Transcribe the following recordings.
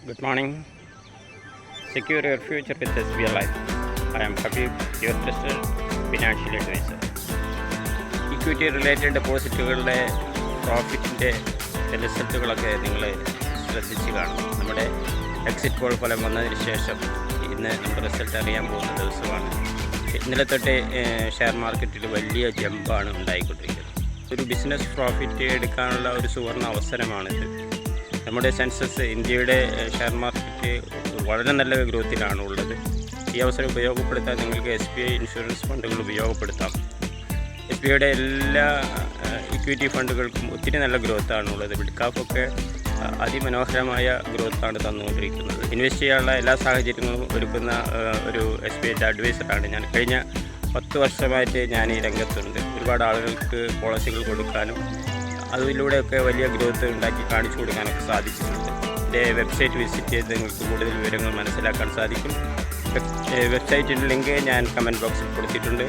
Good morning. Secure your future with SBI Life. I am Habib, your trusted financial advisor. Equity related ഡെപ്പോസിറ്റുകളുടെ പ്രോഫിറ്റിൻ്റെ റിസൾട്ടുകളൊക്കെ നിങ്ങൾ ശ്രദ്ധിച്ച് കാണും. നമ്മുടെ എക്സിറ്റ് പോൾ ഫലം വന്നതിന് ശേഷം ഇന്ന് നമ്മുടെ റിസൾട്ട് അറിയാൻ പോകുന്ന ദിവസമാണ്. ഇന്നലെ തൊട്ട് ഷെയർ മാർക്കറ്റിൽ വലിയ ജമ്പാണ് ഉണ്ടായിക്കൊണ്ടിരിക്കുന്നത്. ഒരു ബിസിനസ് പ്രോഫിറ്റ് എടുക്കാനുള്ള ഒരു സുവർണ അവസരമാണിത്. നമ്മുടെ സെൻസസ് ഇന്ത്യയുടെ ഷെയർ മാർക്കറ്റ് വളരെ നല്ല ഗ്രോത്തിലാണ് ഉള്ളത്. ഈ അവസരം ഉപയോഗപ്പെടുത്താൻ നിങ്ങൾക്ക് SBI ഇൻഷുറൻസ് ഫണ്ടുകൾ ഉപയോഗപ്പെടുത്താം. SBIയുടെ എല്ലാ ഇക്വിറ്റി ഫണ്ടുകൾക്കും ഒത്തിരി നല്ല ഗ്രോത്താണ് ഉള്ളത്. ബിഡ്കാപ്പൊക്കെ അതിമനോഹരമായ ഗ്രോത്താണ് തന്നുകൊണ്ടിരിക്കുന്നത്. ഇൻവെസ്റ്റ് ചെയ്യാനുള്ള എല്ലാ സാഹചര്യങ്ങളും ഒരുക്കുന്ന ഒരു SBIയുടെ അഡ്വൈസറാണ് ഞാൻ. കഴിഞ്ഞ 10 വർഷമായിട്ട് ഞാൻ ഈ രംഗത്തുണ്ട്. ഒരുപാട് ആളുകൾക്ക് പോളിസികൾ കൊടുക്കാനും അതിലൂടെയൊക്കെ വലിയ ഗ്രോത്ത് ഉണ്ടാക്കി കാണിച്ചു കൊടുക്കാനൊക്കെ സാധിച്ചിട്ടുണ്ട്. എൻ്റെ വെബ്സൈറ്റ് വിസിറ്റ് ചെയ്ത് നിങ്ങൾക്ക് കൂടുതൽ വിവരങ്ങൾ മനസ്സിലാക്കാൻ സാധിക്കും. വെബ്സൈറ്റിൻ്റെ ലിങ്ക് ഞാൻ കമൻറ്റ് ബോക്സിൽ കൊടുത്തിട്ടുണ്ട്.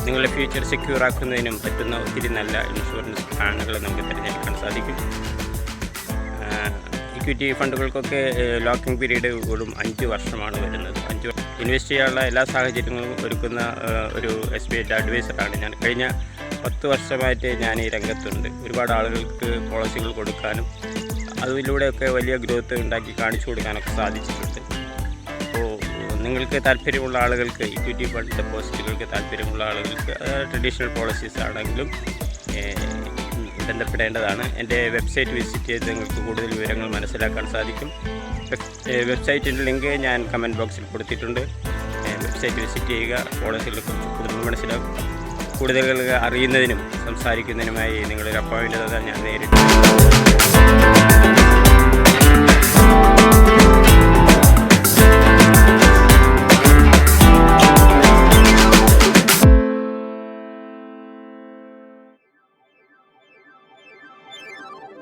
നിങ്ങളുടെ ഫ്യൂച്ചർ സെക്യൂർ ആക്കുന്നതിനും പറ്റുന്ന ഒത്തിരി നല്ല ഇൻഷുറൻസ് പ്ലാനുകൾ നമുക്ക് തിരഞ്ഞെടുക്കാൻ സാധിക്കും. ഇക്വിറ്റി ഫണ്ടുകൾക്കൊക്കെ ലോക്കിംഗ് പീരീഡ് വെറും 5 വർഷമാണ് വരുന്നത്. ഇൻവെസ്റ്റ് ചെയ്യാനുള്ള എല്ലാ സാഹചര്യങ്ങളും ഒരുക്കുന്ന ഒരു SBIയുടെ അഡ്വൈസറാണ് ഞാൻ. കഴിഞ്ഞ 10 വർഷമായിട്ട് ഞാൻ ഈ രംഗത്തുണ്ട്. ഒരുപാട് ആളുകൾക്ക് പോളിസികൾ കൊടുക്കാനും അതിലൂടെയൊക്കെ വലിയ ഗ്രോത്ത് ഉണ്ടാക്കി കാണിച്ചു കൊടുക്കാനൊക്കെ സാധിച്ചിട്ടുണ്ട്. അപ്പോൾ നിങ്ങൾക്ക് താല്പര്യമുള്ള ആളുകൾക്ക്, ഇക്വിറ്റി ഫണ്ട് ഡെപ്പോസിറ്റുകൾക്ക് താല്പര്യമുള്ള ആളുകൾക്ക്, ട്രഡീഷണൽ പോളിസീസ് ആണെങ്കിലും ബന്ധപ്പെടേണ്ടതാണ്. എൻ്റെ വെബ്സൈറ്റ് വിസിറ്റ് ചെയ്ത് നിങ്ങൾക്ക് കൂടുതൽ വിവരങ്ങൾ മനസ്സിലാക്കാൻ സാധിക്കും. വെബ്സൈറ്റിൻ്റെ ലിങ്ക് ഞാൻ കമൻറ്റ് ബോക്സിൽ കൊടുത്തിട്ടുണ്ട്. വെബ്സൈറ്റ് വിസിറ്റ് ചെയ്യുക. പോളിസികളെക്കുറിച്ച് കൂടുതൽ മനസ്സിലാക്കും. കൂടുതൽ അറിയുന്നതിനും സംസാരിക്കുന്നതിനുമായി നിങ്ങളൊരു അപ്പോയിൻമെൻ്റ് തന്നാൽ ഞാൻ നേരിട്ട്